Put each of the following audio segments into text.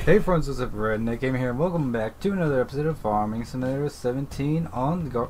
Hey friends, what's up? Redneck Game here, and welcome back to another episode of Farming Simulator 17 on the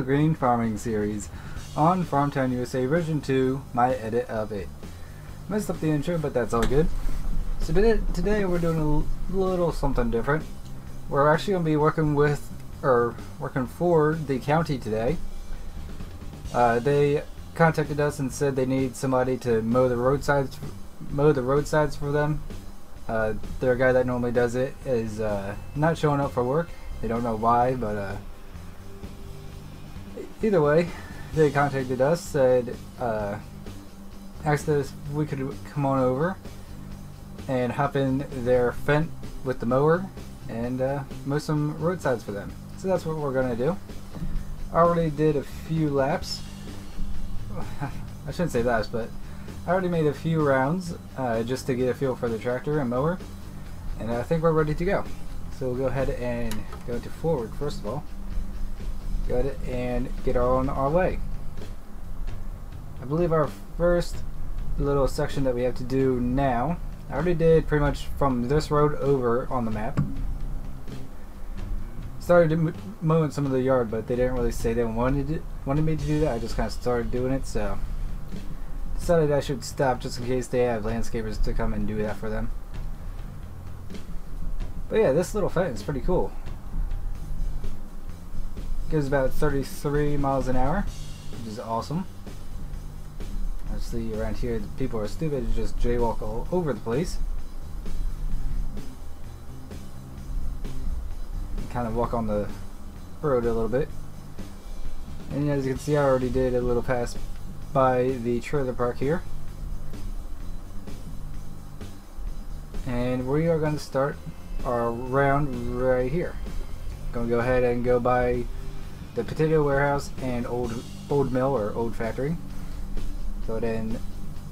Green Farming series on Farmtown USA version 2, my edit of it. Messed up the intro, but that's all good. So today we're doing a little something different. We're actually going to be working for the county today. They contacted us and said they need somebody to mow the roadsides for them. Their guy that normally does it is not showing up for work. They don't know why, but either way, they contacted us, said, asked us if we could come on over and hop in their fence with the mower and mow some roadsides for them. So that's what we're gonna do. I already did a few laps. I shouldn't say laps, but I already made a few rounds just to get a feel for the tractor and mower, and I think we're ready to go. So we'll go ahead and go to forward first of all. Go ahead and get on our way. I believe our first little section that we have to do now, I already did pretty much from this road over on the map. Started mowing some of the yard, but they didn't really say they wanted me to do that. I just kind of started doing it, so decided I should stop just in case they have landscapers to come and do that for them. But yeah, this little fence is pretty cool. Goes about 33 miles an hour, which is awesome. Obviously around here people are stupid to just jaywalk all over the place. Kind of walk on the road a little bit. And as you can see, I already did a little pass by the trailer park here, and we are going to start our round right here. Going to go ahead and go by the potato warehouse and old mill or old factory. Go ahead and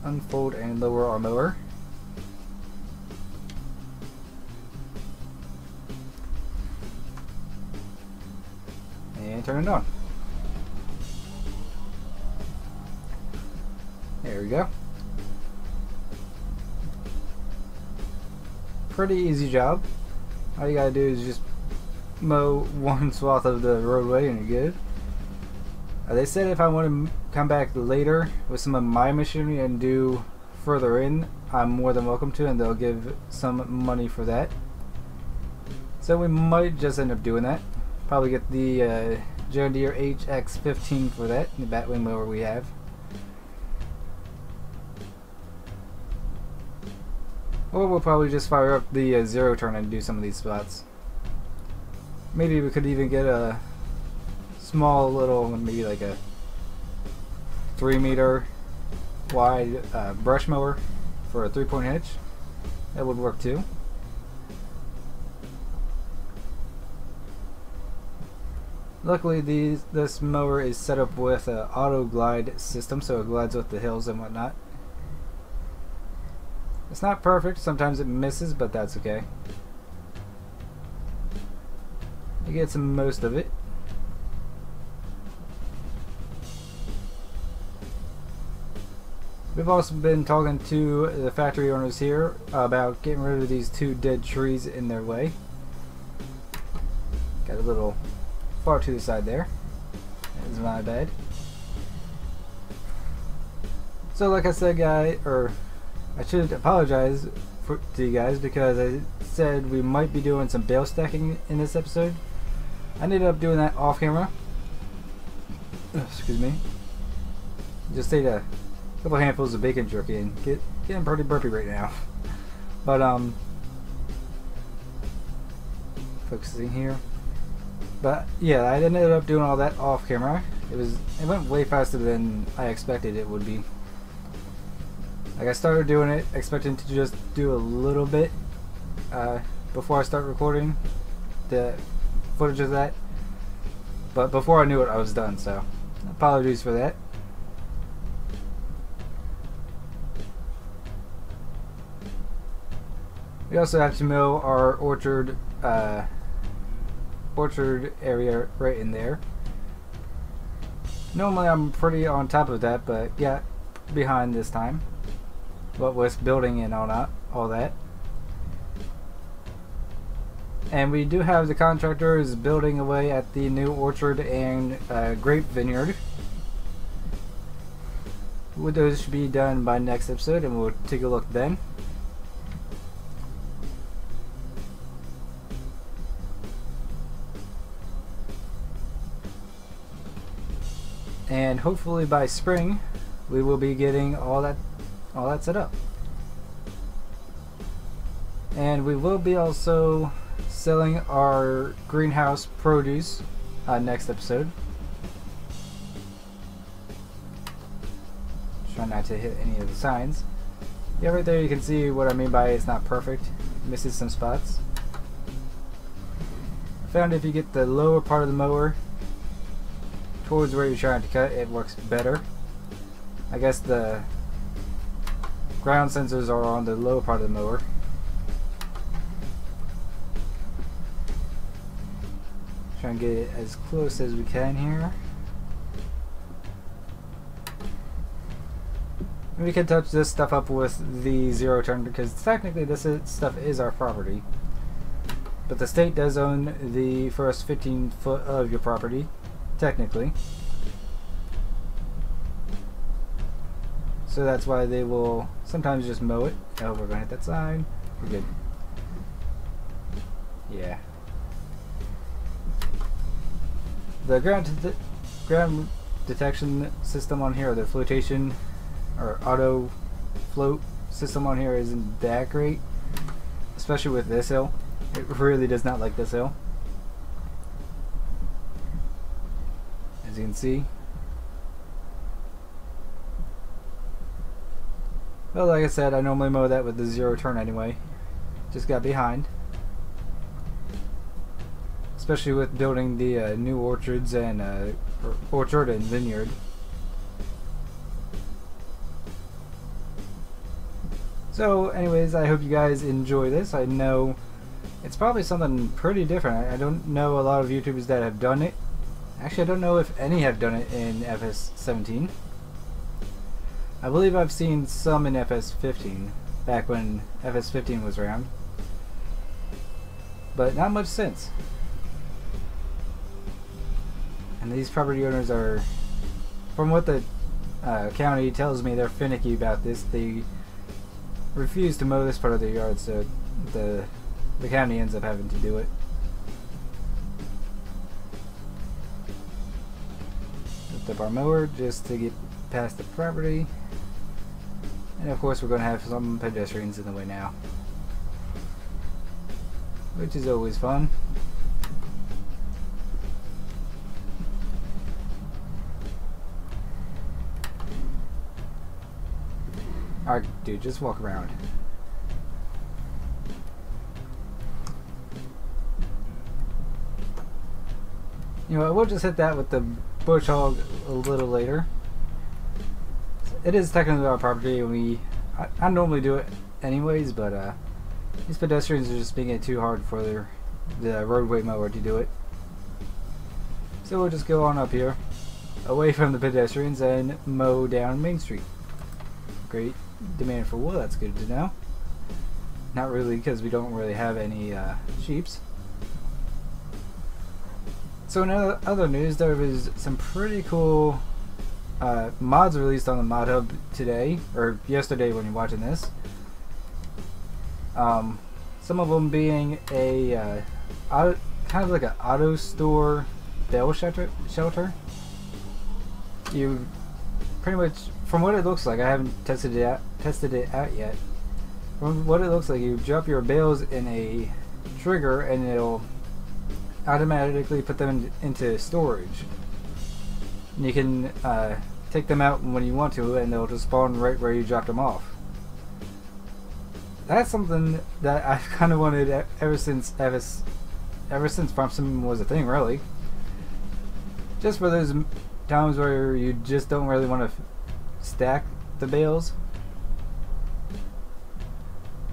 unfold and lower our mower. And turn it on. There we go. Pretty easy job. All you gotta do is just mow one swath of the roadway and you're good. They said if I want to come back later with some of my machinery and do further in, I'm more than welcome to, and they'll give some money for that. So we might just end up doing that. Probably get the John Deere HX15 for that, the batwing mower we have. Or we'll probably just fire up the zero turn and do some of these spots. Maybe we could even get a small little, maybe like a 3-meter wide brush mower for a 3-point hitch. That would work too. Luckily this mower is set up with an auto glide system, so it glides up the hills and whatnot. It's not perfect, sometimes it misses, but that's okay. You get some most of it. We've also been talking to the factory owners here about getting rid of these 2 dead trees in their way. Got a little far to the side there. That is my bad. So like I said, I should apologize to you guys because I said we might be doing some bale stacking in this episode. I ended up doing that off camera. Excuse me. Just ate a couple handfuls of bacon jerky and getting pretty burpy right now. But focusing here. But yeah, I ended up doing all that off camera. It went way faster than I expected it would be. Like, I started doing it expecting to just do a little bit before I start recording the footage of that, but before I knew it I was done, so apologies for that. We also have to mow our orchard area right in there. Normally I'm pretty on top of that, but yeah, behind this time. What with building and all that. And we do have the contractors building away at the new orchard and grape vineyard. Those should be done by next episode, and we'll take a look then. And hopefully by spring we will be getting all that set up. And we will be also selling our greenhouse produce next episode. Try not to hit any of the signs. Yeah, right there you can see what I mean by it's not perfect. Misses some spots. I found if you get the lower part of the mower towards where you're trying to cut, it works better. I guess the ground sensors are on the lower part of the mower. Try and get it as close as we can here. And we can touch this stuff up with the zero turn because technically this stuff is our property. But the state does own the first 15 foot of your property, technically. So that's why they will sometimes just mow it. Oh, we're gonna hit that sign. We're good. Yeah. The ground detection system on here, or the flotation or auto float system on here isn't that great, especially with this hill. It really does not like this hill, as you can see. Well, like I said, I normally mow that with the zero turn anyway. Just got behind. Especially with building the new orchards and orchard and vineyard. So anyways, I hope you guys enjoy this. I know it's probably something pretty different. I don't know a lot of YouTubers that have done it. Actually, I don't know if any have done it in FS17. I believe I've seen some in FS15, back when FS15 was around. But not much since. And these property owners are, from what the county tells me, they're finicky about this. They refuse to mow this part of their yard, so the county ends up having to do it. Lift up our mower just to get past the property. And of course we're going to have some pedestrians in the way now, which is always fun. Alright, dude, just walk around. You know what, we'll just hit that with the bush hog a little later. It is technically our property, and I normally do it anyways, but these pedestrians are just making it too hard for the roadway mower to do it. So we'll just go on up here, away from the pedestrians, and mow down Main Street. Great demand for wool, that's good to know. Not really, because we don't really have any sheeps. So in other news, there was some pretty cool mods released on the mod hub today, or yesterday when you're watching this. Some of them being a kind of like an auto store bell shelter. You pretty much, from what it looks like, I haven't tested it out yet. From what it looks like, you drop your bales in a trigger and it'll automatically put them into storage. And you can take them out when you want to, and they'll just spawn right where you dropped them off. That's something that I've kind of wanted ever since Farm Sim was a thing, really. Just for those times where you just don't really want to stack the bales,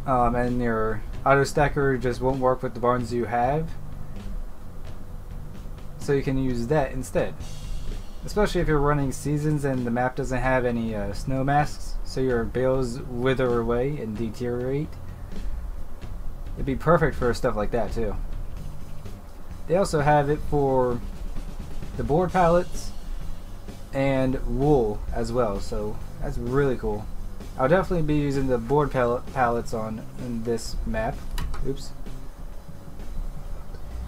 and your auto stacker just won't work with the barns you have, so you can use that instead. Especially if you're running seasons and the map doesn't have any snow masks, so your bales wither away and deteriorate. It'd be perfect for stuff like that too. They also have it for the board pallets and wool as well, so that's really cool. I'll definitely be using the board pallets on in this map. Oops.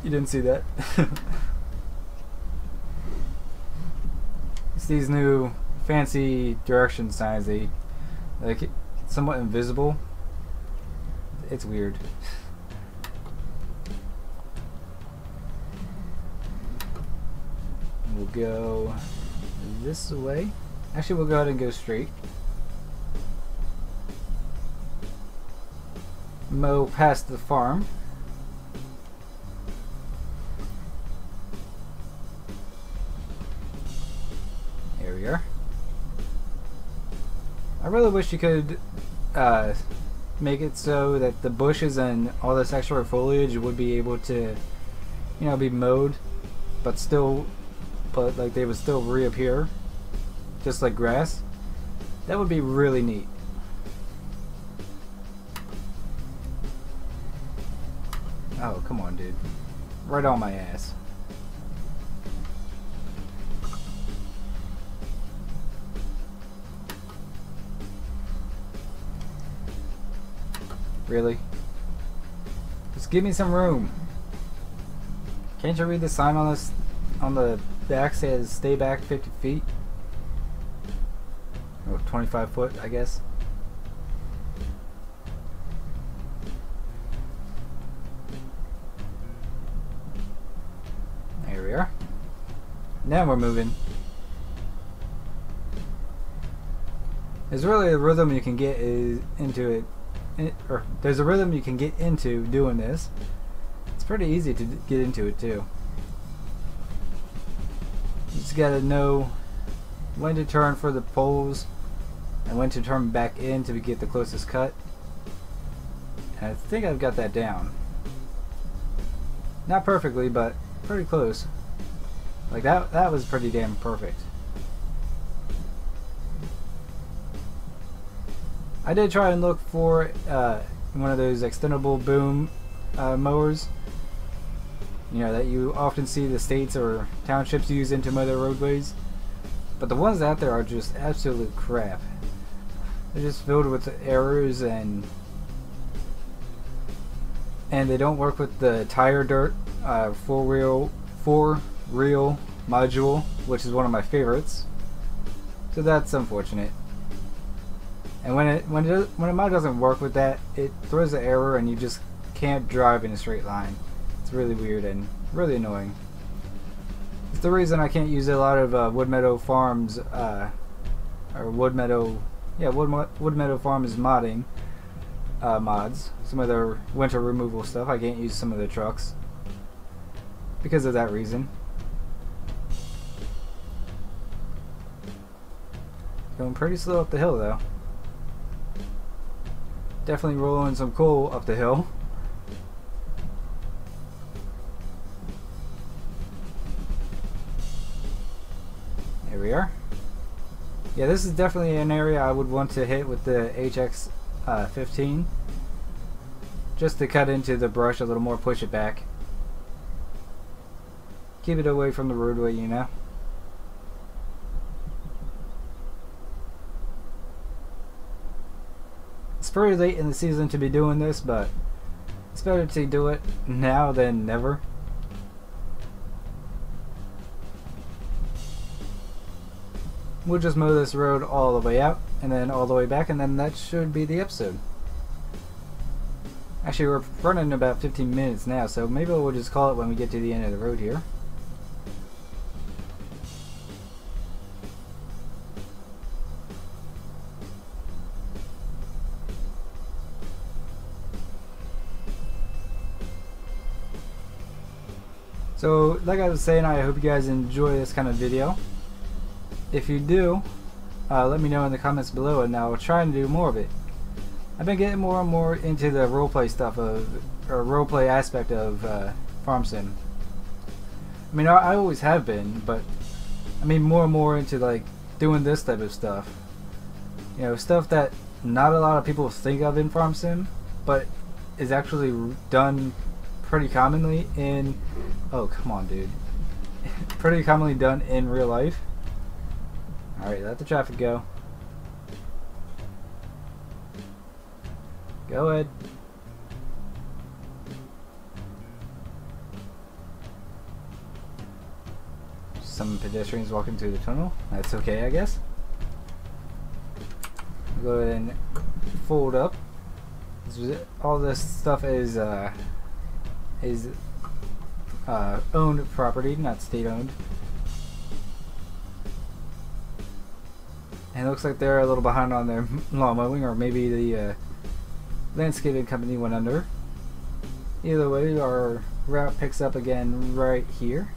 You didn't see that. It's these new fancy direction signs. They like somewhat invisible. It's weird. We'll go this way. Actually, we'll go ahead and go straight. Mow past the farm. There we are. I really wish you could make it so that the bushes and all this extra foliage would be able to, you know, be mowed, but like they would still reappear, just like grass. That would be really neat. Oh, come on, dude. Right on my ass. Really? Just give me some room. Can't you read the sign on this, on the back says stay back 50 feet? Or 25 foot, I guess. There we are. Now we're moving. There's really a rhythm you can get into it. Or there's a rhythm you can get into doing this. It's pretty easy to get into it too. You just gotta know when to turn for the poles and when to turn back in to get the closest cut. And I think I've got that down. Not perfectly, but pretty close. Like that was pretty damn perfect. I did try and look for one of those extendable boom mowers, you know, that you often see the states or townships use into mow their roadways, but the ones out there are just absolute crap. They're just filled with errors, and they don't work with the tire dirt four reel module, which is one of my favorites. So that's unfortunate. And when a mod doesn't work with that, it throws an error and you just can't drive in a straight line. It's really weird and really annoying. It's the reason I can't use a lot of Wood Meadow Farms or Wood Meadow Farms modding mods. Some of their winter removal stuff. I can't use some of their trucks because of that reason. Going pretty slow up the hill though. Definitely rolling some coal up the hill. There we are. Yeah, this is definitely an area I would want to hit with the HX15. Just to cut into the brush a little more, push it back. Keep it away from the roadway, you know. It's pretty late in the season to be doing this, but it's better to do it now than never. We'll just mow this road all the way out and then all the way back, and then that should be the episode. Actually, we're running about 15 minutes now, so maybe we'll just call it when we get to the end of the road here. So, like I was saying, I hope you guys enjoy this kind of video. If you do, let me know in the comments below, and I'll try and do more of it. I've been getting more and more into the roleplay stuff or roleplay aspect of Farm Sim. I mean, I always have been, but I mean more and more into like doing this type of stuff. You know, stuff that not a lot of people think of in Farm Sim, but is actually done pretty commonly in Oh, come on, dude. Pretty commonly done in real life. Alright, let the traffic go. Go ahead. Some pedestrians walking through the tunnel. That's okay, I guess. Go ahead and fold up. All this stuff is owned property, not state-owned. And it looks like they're a little behind on their lawn mowing, or maybe the landscaping company went under. Either way, our route picks up again right here.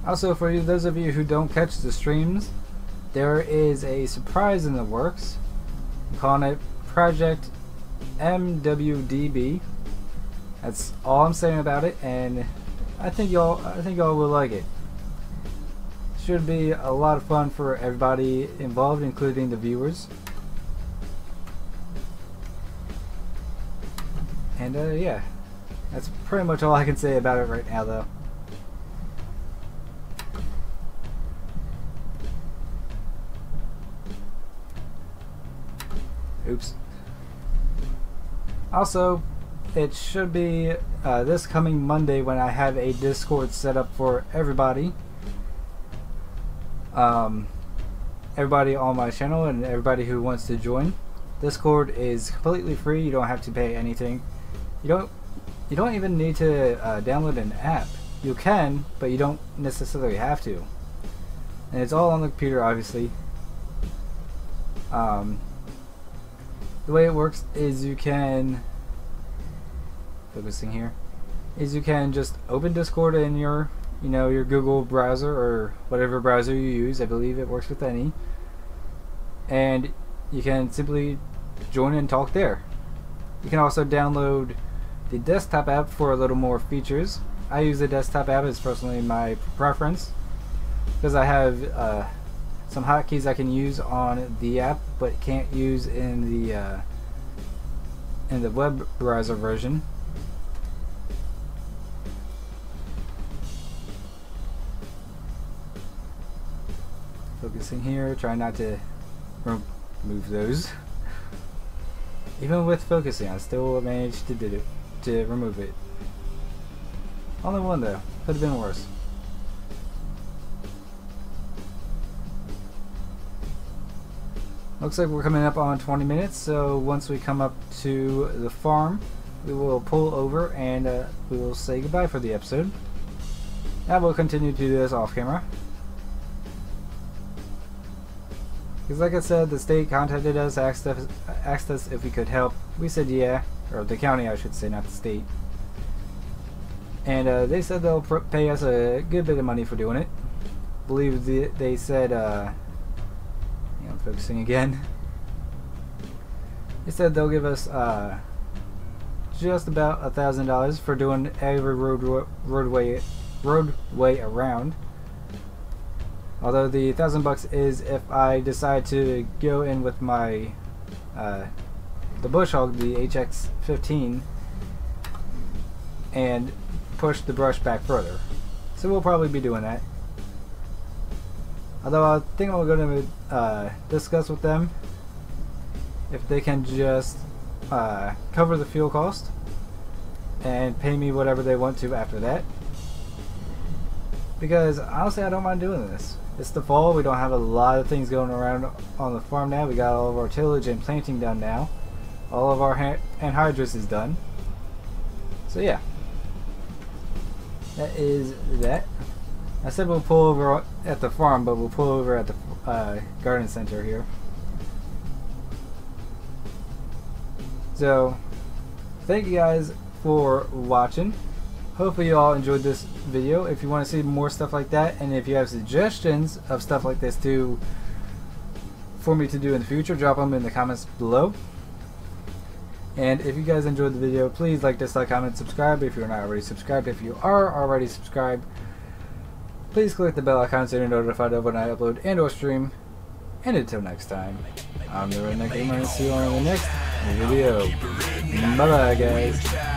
Also, for those of you who don't catch the streams, there is a surprise in the works. I'm calling it Project MWDB. That's all I'm saying about it, and I think y'all will like it. Should be a lot of fun for everybody involved, including the viewers. And yeah, that's pretty much all I can say about it right now, though. Oops. Also, it should be this coming Monday when I have a Discord set up for everybody. Everybody on my channel and everybody who wants to join. Discord is completely free. You don't have to pay anything. You don't even need to download an app. You can, but you don't necessarily have to. And it's all on the computer, obviously. The way it works is you can, focusing here, is you can just open Discord in your, your Google browser or whatever browser you use. I believe it works with any. And you can simply join and talk there. You can also download the desktop app for a little more features. I use the desktop app as personally my preference because I have some hotkeys I can use on the app, but can't use in the web browser version. Focusing here, try not to remove those. Even with focusing, I still managed to remove it. Only one though, could have been worse. Looks like we're coming up on 20 minutes, so once we come up to the farm, we will pull over and we will say goodbye for the episode. Now we'll continue to do this off camera. Because like I said, the state contacted us, asked us if we could help. We said yeah, or the county I should say, not the state. And they said they'll pay us a good bit of money for doing it. I believe they said, I'm focusing again. They said they'll give us just about $1,000 for doing every roadway around. Although the $1,000 is if I decide to go in with my the bush hog, the HX-15, and push the brush back further. So we'll probably be doing that. Although I think I'm going to discuss with them if they can just cover the fuel cost and pay me whatever they want to after that. Because honestly, I don't mind doing this. It's the fall, we don't have a lot of things going around on the farm now. We got all of our tillage and planting done now. All of our anhydrous is done. So yeah. That is that. I said we'll pull over at the farm, but we'll pull over at the garden center here. So, thank you guys for watching. Hopefully you all enjoyed this video. If you want to see more stuff like that, and if you have suggestions of stuff like this for me to do in the future, drop them in the comments below. And if you guys enjoyed the video, please like, dislike, comment, subscribe if you're not already subscribed. If you are already subscribed, please click the bell icon so you're notified of when I upload and or stream. And until next time, I'm the Redneck Gamer, and see you on the next video. Bye bye, guys.